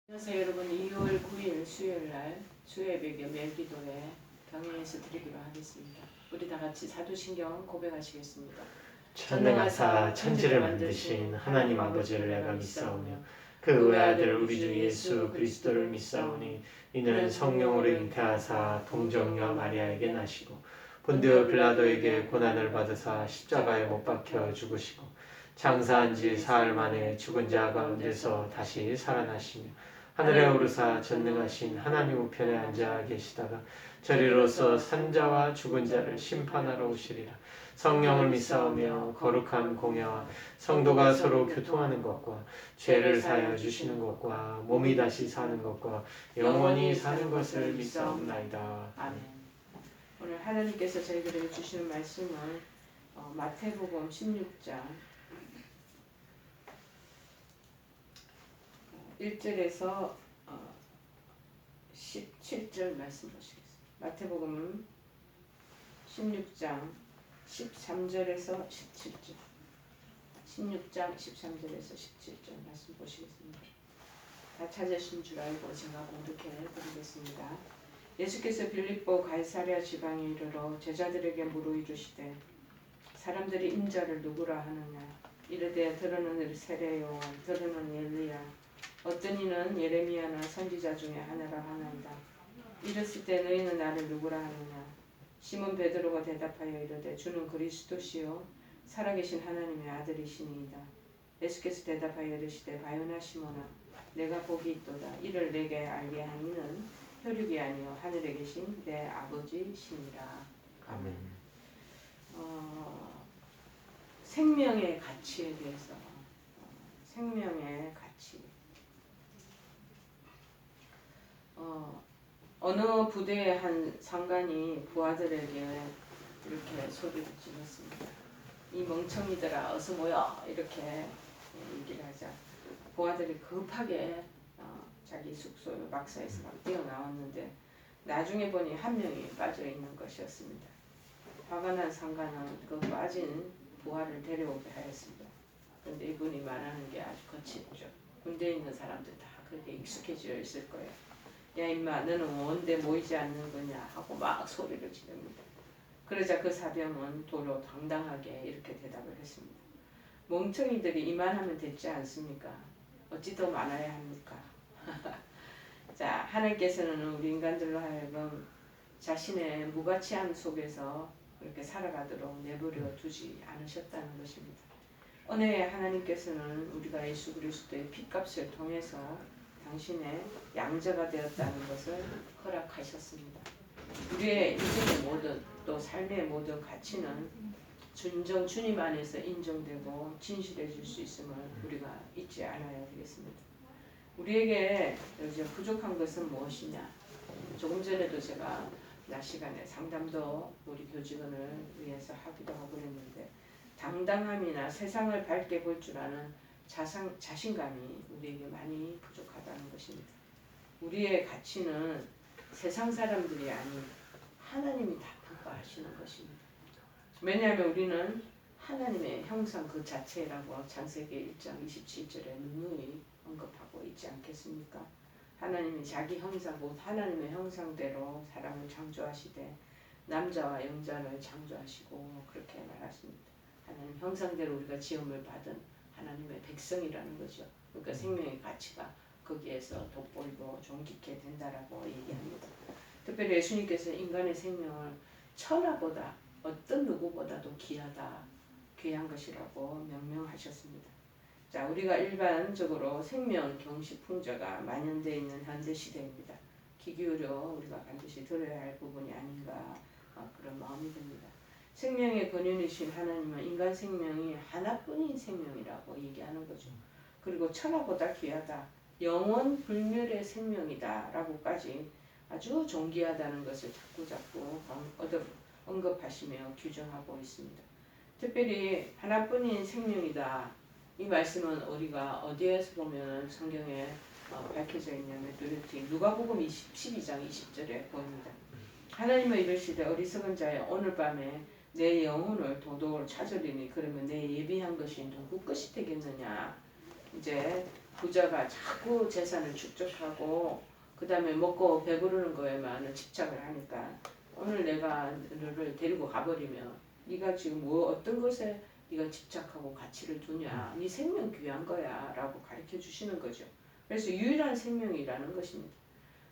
안녕하세요 여러분. 2월 9일 수요일날 주예배경 매일기도회 병행해서 드리기로 하겠습니다. 우리 다같이 사도신경 고백하시겠습니다. 전능하사 천지를 만드신 하나님 아버지를 내가 믿사오며 그 외아들 우리 주 예수 그리스도를 믿사오니 이는 성령으로 잉태하사 동정녀 마리아에게 나시고 본디오 빌라도에게 고난을 받으사 십자가에 못 박혀 죽으시고 장사한 지 사흘 만에 죽은 자 가운데서 다시 살아나시며 하늘에 오르사 전능하신 하나님 우편에 앉아 계시다가 저리로서 산자와 죽은 자를 심판하러 오시리라. 성령을 믿사오며 거룩한 공예와 성도가 서로 교통하는 것과 죄를 사하여 주시는 것과 몸이 다시 사는 것과 영원히 사는 것을 믿사옵나이다. 아멘. 오늘 하나님께서 저희들에게 주시는 말씀은 마태복음 16장 1절에서 17절 말씀 보시겠습니다. 마태복음 16장 13절에서 17절 16장 13절에서 17절 말씀 보시겠습니다. 다 찾으신 줄 알고 제가 공독해 드리겠습니다. 예수께서 빌립보 가이사랴 지방에 이르러 제자들에게 물어 이르시되 사람들이 인자를 누구라 하느냐 이르되 들으는 세례요한 들으는 엘리야 어떤 이는 예레미야나 선지자 중에 하나라 하나이다. 이랬을 때 너희는 나를 누구라 하느냐 시몬 베드로가 대답하여 이르되 주는 그리스도시요 살아계신 하나님의 아들이시니이다. 예수께서 대답하여 이르시되 바요나 시몬아 내가 복이 있도다. 이를 내게 알게 한 이는 혈육이 아니요 하늘에 계신 내 아버지시니라. 아멘. 생명의 가치에 대해서 생명의 가치 어느 부대의 한 상관이 부하들에게 이렇게 소리를 질렀습니다. 이 멍청이들아 어서 모여 이렇게 얘기를 하자 부하들이 급하게 자기 숙소 막사에서 막 뛰어나왔는데 나중에 보니 한 명이 빠져있는 것이었습니다. 화가 난 상관은 그 빠진 부하를 데려오게 하였습니다. 그런데 이분이 말하는 게 아주 거칠죠. 군대에 있는 사람들 다 그렇게 익숙해져 있을 거예요. 야 임마 너는 뭔데 모이지 않는 거냐 하고 막 소리를 지릅니다. 그러자 그 사병은 도로 당당하게 이렇게 대답을 했습니다. 멍청이들이 이만하면 됐지 않습니까? 어찌 더 많아야 합니까? 자, 하나님께서는 우리 인간들로 하여금 자신의 무가치함 속에서 그렇게 살아가도록 내버려 두지 않으셨다는 것입니다. 은혜의 하나님께서는 우리가 예수 그리스도의 피값을 통해서 당신의 양자가 되었다는 것을 허락하셨습니다. 우리의 인생의 모든 또 삶의 모든 가치는純정 주님 안에서 인정되고 진실해질 수 있음을 우리가 잊지 않아야 되겠습니다. 우리에게 이제 부족한 것은 무엇이냐? 조금 전에도 제가 낮 시간에 상담도 우리 교직원을 위해서 하기도 하고 그랬는데 당당함이나 세상을 밝게 볼 줄 아는 자신감이 우리에게 많이 부족하다는 것입니다. 우리의 가치는 세상 사람들이 아닌 하나님이 다 평가하시는 것입니다. 왜냐하면 우리는 하나님의 형상 그 자체라고 창세기 1장 27절에 누누이 언급하고 있지 않겠습니까? 하나님이 자기 형상 곧 하나님의 형상대로 사람을 창조하시되 남자와 여자를 창조하시고 그렇게 말하십니다. 하나님 형상대로 우리가 지음을 받은 하나님의 백성이라는 거죠. 그러니까 생명의 가치가 거기에서 돋보이고 존귀케 된다라고 얘기합니다. 특별히 예수님께서 인간의 생명을 천하보다 어떤 누구보다도 귀한 것이라고 명명하셨습니다. 자, 우리가 일반적으로 생명 경식 풍조가 만연되어 있는 현대 시대입니다. 귀 기울여 우리가 반드시 들어야 할 부분이 아닌가 그런 마음이 듭니다. 생명의 근원이신 하나님은 인간 생명이 하나뿐인 생명이라고 얘기하는 거죠. 그리고 천하보다 귀하다, 영원 불멸의 생명이다 라고까지 아주 존귀하다는 것을 자꾸 언급하시며 규정하고 있습니다. 특별히 하나뿐인 생명이다. 이 말씀은 우리가 어디에서 보면 성경에 밝혀져 있냐면 누가복음 12장 20절에 보입니다. 하나님은 이르시되 어리석은 자여 오늘 밤에 내 영혼을 도둑으로 찾으리니 그러면 내 예비한 것이 누구 것이 되겠느냐. 이제 부자가 자꾸 재산을 축적하고 그 다음에 먹고 배부르는 거에만 집착을 하니까 오늘 내가 너를 데리고 가버리면 네가 지금 뭐 어떤 것에 네가 집착하고 가치를 두냐, 네 생명 귀한 거야 라고 가르쳐 주시는 거죠. 그래서 유일한 생명이라는 것입니다.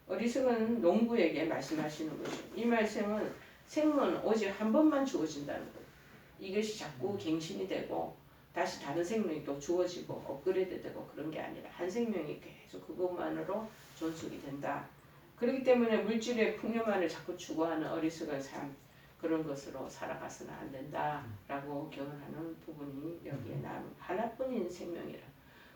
어리석은 농부에게 말씀하시는 거죠. 이 말씀은 생명은 오직 한 번만 주어진다는 거예요. 이것이 자꾸 갱신이 되고 다시 다른 생명이 또 주어지고 업그레이드 되고 그런 게 아니라 한 생명이 계속 그것만으로 존속이 된다. 그렇기 때문에 물질의 풍요만을 자꾸 추구하는 어리석은 삶, 그런 것으로 살아가서는 안 된다라고 교훈하는 부분이 여기에 나오는 하나뿐인 생명이라.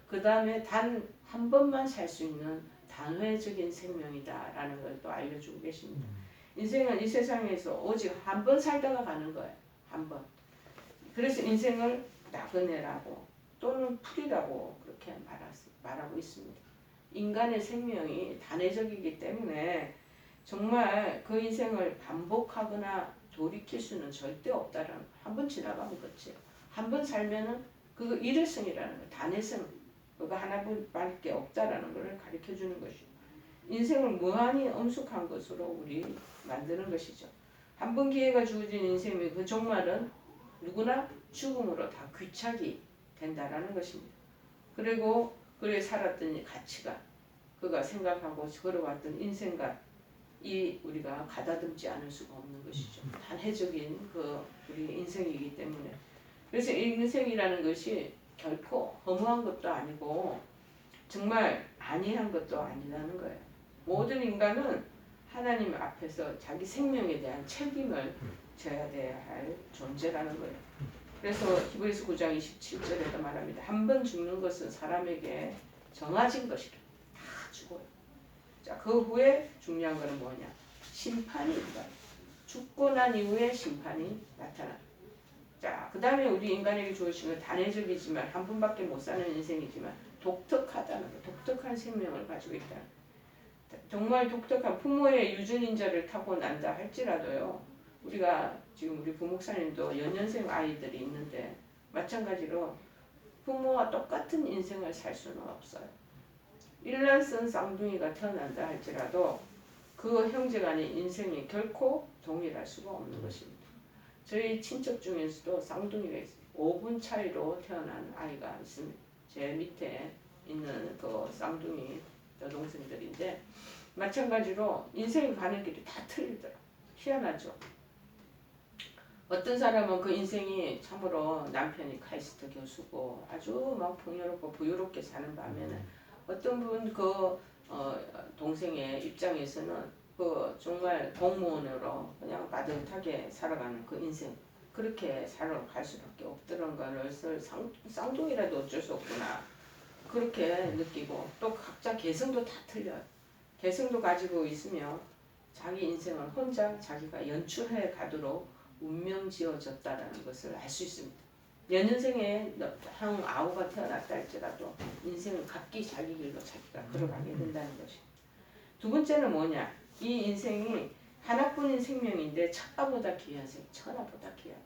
그 다음에 단 한 번만 살 수 있는 단회적인 생명이다라는 걸 또 알려주고 계십니다. 인생은 이 세상에서 오직 한 번 살다가 가는 거예요. 한 번. 그래서 인생을 나그네라고 또는 풀이라고 그렇게 말하고 있습니다. 인간의 생명이 단회적이기 때문에 정말 그 인생을 반복하거나 돌이킬 수는 절대 없다라는 거. 한 번 지나가면 끝이에요. 한 번 살면은 그 일회성이라는 거, 단회성, 그거 하나밖에 없다라는 것을 가르쳐 주는 것이죠. 인생을 무한히 엄숙한 것으로 우리 만드는 것이죠. 한 번 기회가 주어진 인생의 그 종말은 누구나 죽음으로 다 귀착이 된다라는 것입니다. 그리고 그래 살았던 이 가치가 그가 생각하고 걸어왔던 인생과 이 우리가 가다듬지 않을 수가 없는 것이죠. 단회적인 그 우리 인생이기 때문에. 그래서 이 인생이라는 것이 결코 허무한 것도 아니고 정말 안이한 것도 아니라는 거예요. 모든 인간은 하나님 앞에서 자기 생명에 대한 책임을 져야 할 존재라는 거예요. 그래서 히브리서 9장 27절에도 말합니다. 한 번 죽는 것은 사람에게 정해진 것이라. 다 죽어요. 자, 그 후에 중요한 것은 뭐냐? 심판이 있다. 죽고 난 이후에 심판이 나타나. 자, 그 다음에 우리 인간에게 주어진 건 단회적이지만 한 번밖에 못 사는 인생이지만 독특하다는 거, 독특한 생명을 가지고 있다. 정말 독특한 부모의 유전인자를 타고난다 할지라도요. 우리가 지금 우리 부목사님도 연년생 아이들이 있는데 마찬가지로 부모와 똑같은 인생을 살 수는 없어요. 일란성 쌍둥이가 태어난다 할지라도 그 형제간의 인생이 결코 동일할 수가 없는 것입니다. 저희 친척 중에서도 쌍둥이가 있어요. 5분 차이로 태어난 아이가 있습니다. 제 밑에 있는 그 쌍둥이 여동생들인데 마찬가지로 인생이 가는 길이 다 틀리더라고요. 희한하죠. 어떤 사람은 그 인생이 참으로 남편이 카이스트 교수고 아주 막 풍요롭고 부유롭게 사는 반면에 어떤 분 그 동생의 입장에서는 그 정말 공무원으로 그냥 빠듯하게 살아가는 그 인생 그렇게 살아갈 수밖에 없더란 것을 쌍둥이라도 어쩔 수 없구나 그렇게 느끼고 또 각자 개성도 다 틀려요. 개성도 가지고 있으며 자기 인생을 혼자 자기가 연출해 가도록 운명 지어졌다라는 것을 알 수 있습니다. 연년생에 형 아우가 태어났다 할지라도 인생을 각기 자기 길로 자기가 걸어가게 된다는 것이. 두 번째는 뭐냐? 이 인생이 하나뿐인 생명인데 천하보다 귀한 생, 천하보다 귀하다.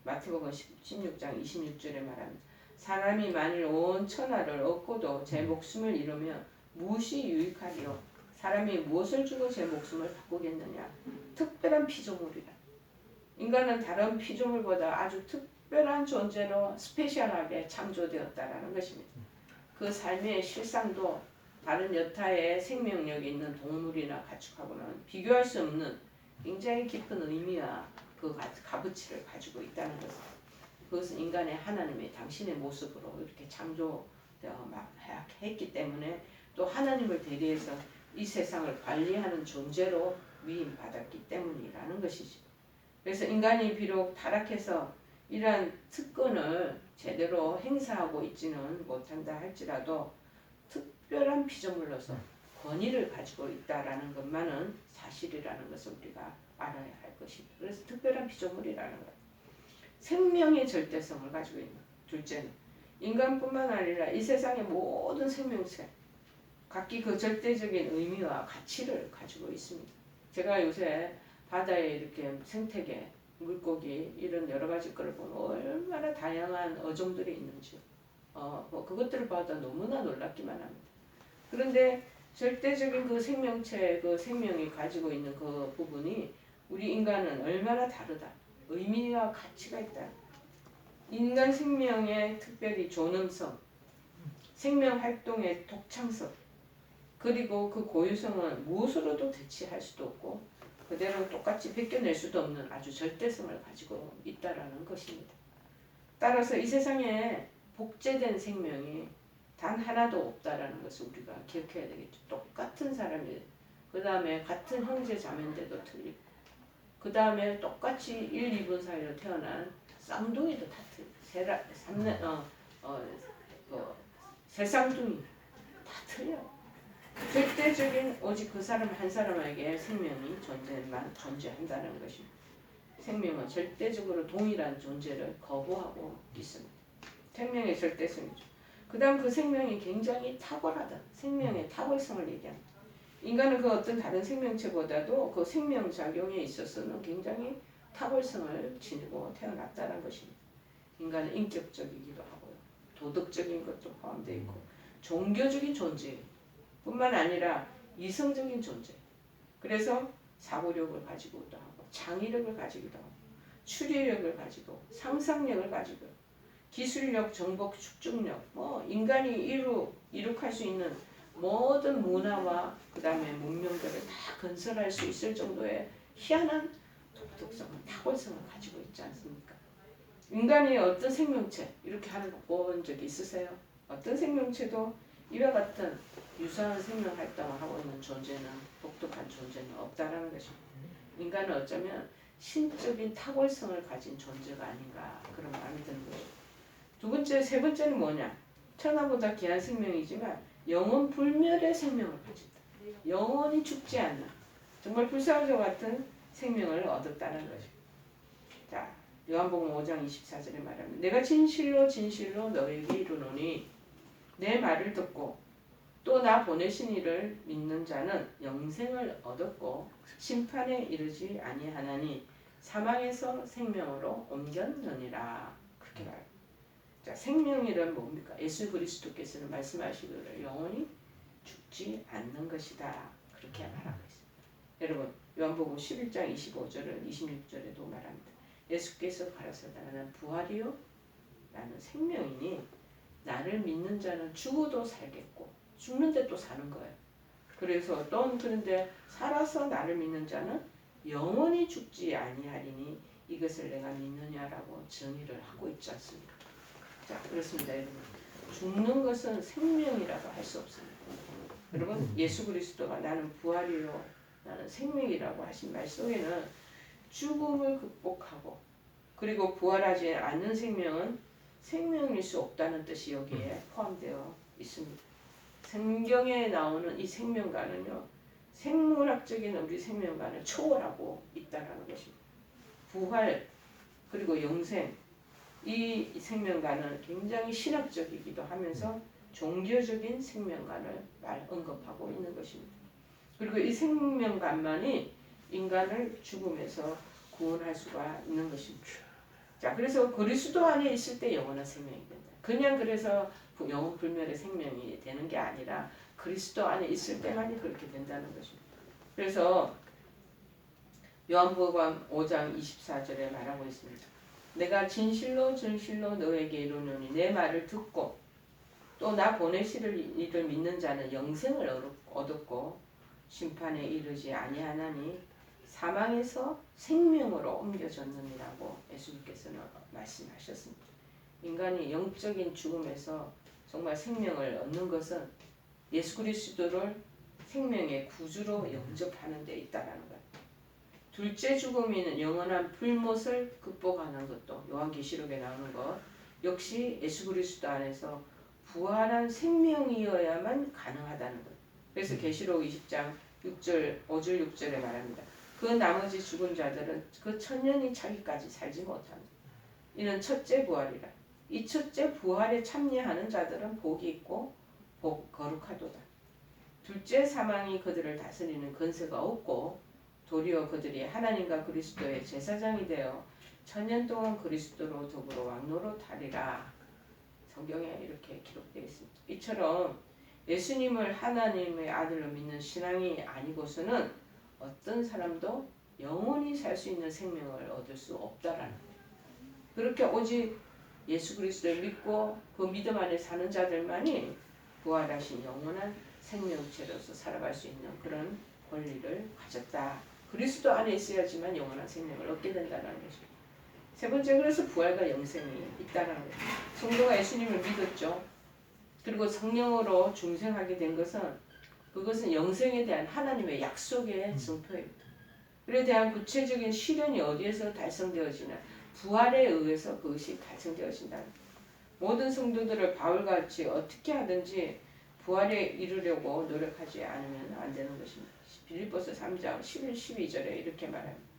마태복음 16장 26절에 말합니다. 사람이 만일 온 천하를 얻고도 제 목숨을 잃으면 무엇이 유익하리요? 사람이 무엇을 주고 제 목숨을 바꾸겠느냐? 특별한 피조물이다. 인간은 다른 피조물보다 아주 특별한 존재로 스페셜하게 창조되었다라는 것입니다. 그 삶의 실상도 다른 여타의 생명력이 있는 동물이나 가축하고는 비교할 수 없는 굉장히 깊은 의미와 그 값어치를 가지고 있다는 것을. 그것은 인간의 하나님의 당신의 모습으로 이렇게 창조되어 했기 때문에 또 하나님을 대리해서 이 세상을 관리하는 존재로 위임받았기 때문이라는 것이죠. 그래서 인간이 비록 타락해서 이러한 특권을 제대로 행사하고 있지는 못한다 할지라도 특별한 피조물로서 권위를 가지고 있다라는 것만은 사실이라는 것을 우리가 알아야 할 것입니다. 그래서 특별한 피조물이라는 것. 생명의 절대성을 가지고 있는 둘째는 인간뿐만 아니라 이 세상의 모든 생명체 각기 그 절대적인 의미와 가치를 가지고 있습니다. 제가 요새 바다에 이렇게 생태계, 물고기 이런 여러 가지 걸 보면 얼마나 다양한 어종들이 있는지 뭐 그것들을 봐도 너무나 놀랍기만 합니다. 그런데 절대적인 그 생명체, 그 생명이 가지고 있는 그 부분이 우리 인간은 얼마나 다르다. 의미와 가치가 있다. 인간 생명의 특별히 존엄성, 생명 활동의 독창성, 그리고 그 고유성은 무엇으로도 대체할 수도 없고 그대로 똑같이 벗겨낼 수도 없는 아주 절대성을 가지고 있다라는 것입니다. 따라서 이 세상에 복제된 생명이 단 하나도 없다라는 것을 우리가 기억해야 되겠죠. 똑같은 사람이, 그 다음에 같은 형제 자매인데도 틀리고, 그 다음에 똑같이 1, 2분 사이로 태어난 쌍둥이도 다 틀려. 세 쌍둥이 다 틀려. 절대적인 오직 그 사람 한 사람에게 생명이 존재한다는 것입니다. 생명은 절대적으로 동일한 존재를 거부하고 있습니다. 생명의 절대성이죠. 그 다음 그 생명이 굉장히 탁월하다. 생명의 탁월성을 얘기합니다. 인간은 그 어떤 다른 생명체보다도 그 생명작용에 있어서는 굉장히 탁월성을 지니고 태어났다는 것입니다. 인간은 인격적이기도 하고요. 도덕적인 것도 포함되어 있고 종교적인 존재 뿐만 아니라 이성적인 존재. 그래서 사고력을 가지고도 하고 창의력을 가지기도 하고 추리력을 가지고 상상력을 가지고 기술력, 정복, 축적력, 뭐 인간이 이룩할 수 있는 모든 문화와 그 다음에 문명들을 다 건설할 수 있을 정도의 희한한 독특성을, 탁월성을 가지고 있지 않습니까? 인간이 어떤 생명체 이렇게 하는 거 본 적 있으세요? 어떤 생명체도 이와 같은 유사한 생명 활동을 하고 있는 존재는, 독특한 존재는 없다라는 것입니다. 인간은 어쩌면 신적인 탁월성을 가진 존재가 아닌가 그런 마음이 드는 거죠. 두 번째, 세 번째는 뭐냐? 천하보다 귀한 생명이지만 영원 불멸의 생명을 가진다. 영원히 죽지 않는 정말 불사조 같은 생명을 얻었다는 것입니다. 자, 요한복음 5장 24절에 말합니다. 내가 진실로 진실로 너에게 이르노니 내 말을 듣고 또 나 보내신 이를 믿는 자는 영생을 얻었고 심판에 이르지 아니하나니 사망에서 생명으로 옮겼느니라. 그렇게 말합니다. 자, 생명이란 뭡니까? 예수 그리스도께서는 말씀하시기를 영원히 죽지 않는 것이다. 그렇게 말하고 있습니다. 여러분, 요한복음 11장 25절을 26절에도 말합니다. 예수께서 가라사대 나는 부활이요 나는 생명이니 나를 믿는 자는 죽어도 살겠고 죽는데 또 사는 거예요. 그래서 또 그런데 살아서 나를 믿는 자는 영원히 죽지 아니하리니 이것을 내가 믿느냐라고 정의를 하고 있지 않습니까? 자, 그렇습니다, 여러분. 죽는 것은 생명이라고 할 수 없습니다. 여러분, 예수 그리스도가 나는 부활이요, 나는 생명이라고 하신 말 속에는 죽음을 극복하고 그리고 부활하지 않는 생명은 생명일 수 없다는 뜻이 여기에 포함되어 있습니다. 성경에 나오는 이 생명과는요, 생물학적인 우리 생명과는 초월하고 있다는 것입니다. 부활 그리고 영생 이 생명관은 굉장히 신학적이기도 하면서 종교적인 생명관을 언급하고 있는 것입니다. 그리고 이 생명관만이 인간을 죽음에서 구원할 수가 있는 것입니다. 자, 그래서 그리스도 안에 있을 때 영원한 생명이 된다. 그냥 그래서 영원 불멸의 생명이 되는 게 아니라 그리스도 안에 있을 때만이 그렇게 된다는 것입니다. 그래서 요한복음 5장 24절에 말하고 있습니다. 내가 진실로 진실로 너에게 이르노니 내 말을 듣고 또 나 보내시를 이를 믿는 자는 영생을 얻었고 심판에 이르지 아니하나니 사망에서 생명으로 옮겨졌느니라고 예수님께서는 말씀하셨습니다. 인간이 영적인 죽음에서 정말 생명을 얻는 것은 예수 그리스도를 생명의 구주로 영접하는 데 있다라는 것. 둘째 죽음인 영원한 불못을 극복하는 것도 요한계시록에 나오는 것 역시 예수 그리스도 안에서 부활한 생명이어야만 가능하다는 것. 그래서 계시록 20장 6절, 5절 6절에 말합니다. 그 나머지 죽은 자들은 그 천년이 차기까지 살지 못한다. 이는 첫째 부활이라. 이 첫째 부활에 참여하는 자들은 복이 있고 거룩하도다. 둘째 사망이 그들을 다스리는 권세가 없고 도리어 그들이 하나님과 그리스도의 제사장이 되어 천년 동안 그리스도로 더불어 왕노릇하리라. 성경에 이렇게 기록되어 있습니다. 이처럼 예수님을 하나님의 아들로 믿는 신앙이 아니고서는 어떤 사람도 영원히 살 수 있는 생명을 얻을 수 없다라는 거예요. 그렇게 오직 예수 그리스도를 믿고 그 믿음 안에 사는 자들만이 부활하신 영원한 생명체로서 살아갈 수 있는 그런 권리를 가졌다. 그리스도 안에 있어야지만 영원한 생명을 얻게 된다는 것입니다. 세 번째, 그래서 부활과 영생이 있다는 거예요. 성도가 예수님을 믿었죠. 그리고 성령으로 중생하게 된 것은 그것은 영생에 대한 하나님의 약속의 증표입니다. 그에 대한 구체적인 실현이 어디에서 달성되어지냐? 부활에 의해서 그것이 달성되어진다. 모든 성도들을 바울같이 어떻게 하든지 부활에 이르려고 노력하지 않으면 안 되는 것입니다. 빌립보서 3장 11, 12절에 이렇게 말합니다.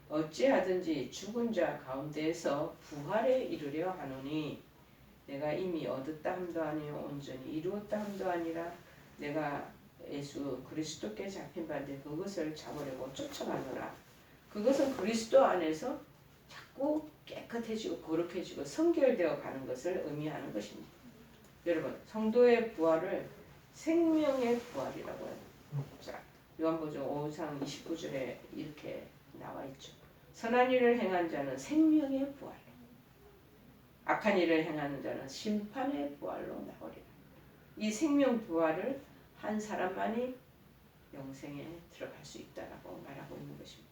어찌하든지 죽은 자 가운데에서 부활에 이르려 하노니 내가 이미 얻었다 함도 아니요 온전히 이루었다 함도 아니라 내가 예수 그리스도께 잡힌 바인데 그것을 잡으려고 쫓아가노라. 그것은 그리스도 안에서 자꾸 깨끗해지고 거룩해지고 성결되어 가는 것을 의미하는 것입니다. 여러분, 성도의 부활을 생명의 부활이라고 해요. 자, 요한복음 5장 29절에 이렇게 나와 있죠. 선한 일을 행한 자는 생명의 부활로, 악한 일을 행하는 자는 심판의 부활로 나오리라. 이 생명 부활을 한 사람만이 영생에 들어갈 수 있다라고 말하고 있는 것입니다.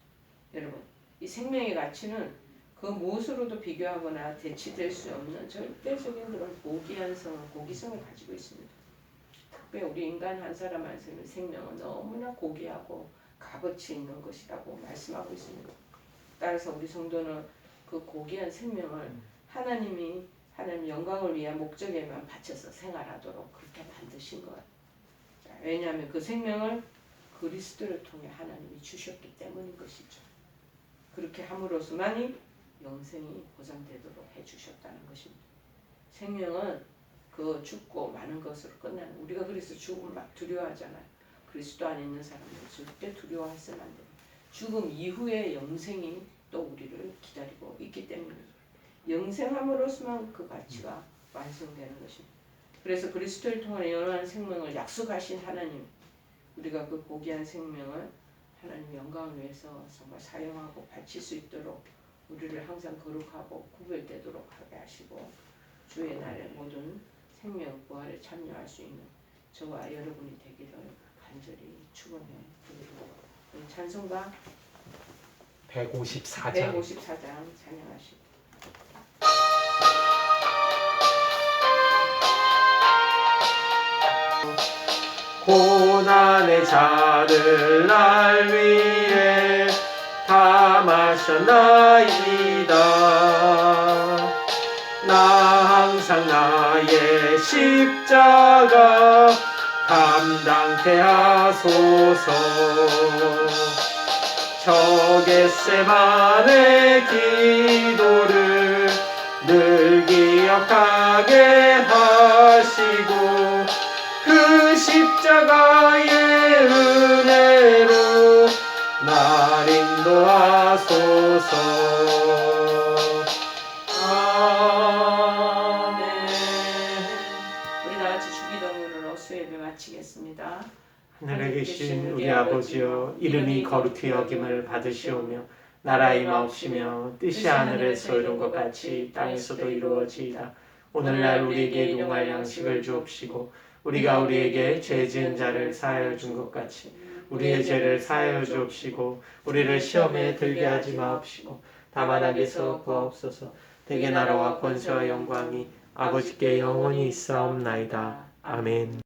여러분, 이 생명의 가치는 그 무엇으로도 비교하거나 대치될 수 없는 절대적인 그런 고기성을 가지고 있습니다. 특히 우리 인간 한 사람 한 사람의 생명은 너무나 고귀하고 값어치 있는 것이라고 말씀하고 있습니다. 따라서 우리 성도는 그 고귀한 생명을 하나님 영광을 위한 목적에만 바쳐서 생활하도록 그렇게 만드신 거예요. 왜냐하면 그 생명을 그리스도를 통해 하나님이 주셨기 때문인 것이죠. 그렇게 함으로써만이 영생이 보장되도록 해주셨다는 것입니다. 생명은 그 죽고 마는 것으로 끝나는, 우리가 그래서 죽음을 막 두려워하잖아요. 그리스도 안에 있는 사람들은 절대 두려워해서는 안 돼요. 죽음 이후의 영생이 또 우리를 기다리고 있기 때문입니다. 영생함으로서만 그 가치가 완성되는 것입니다. 그래서 그리스도를 통해 영원한 생명을 약속하신 하나님, 우리가 그 고귀한 생명을 하나님 영광을 위해서 정말 사용하고 바칠 수 있도록 우리를 항상 거룩하고 구별되도록 하게 하시고 주의 날에 모든 생명 부활에 참여할 수 있는 저와 여러분이 되기를 간절히 축원해 드립니다. 찬송가 154장 찬양하시고 고난의 잔을 날 위해 다 마셨나이다. 나 항상 나의 십자가 감당케 하소서. 저 겟세마네 기도를 늘 기억하게 하시고 그 십자가의 은혜로 날 인도하소서. 아멘. 우리 다같이 주기도문으로 수예배 마치겠습니다. 하늘에 계신 우리 아버지여, 이름이 거룩히 여김을 받으시오며 나라의 마옵시며 뜻이 하늘에서 이룬 것 같이 땅에서도 이루어지이다. 오늘날 우리에게 일용할 양식을 주옵시고 우리가 우리에게 죄 지은 자를 사하여 준 것 같이 우리의 죄를 사하여 주옵시고 우리를 시험에 들게 하지 마옵시고 다만 악에서 구하옵소서. 대개 나라와 권세와 영광이 아버지께 영원히 있사옵나이다. 아멘.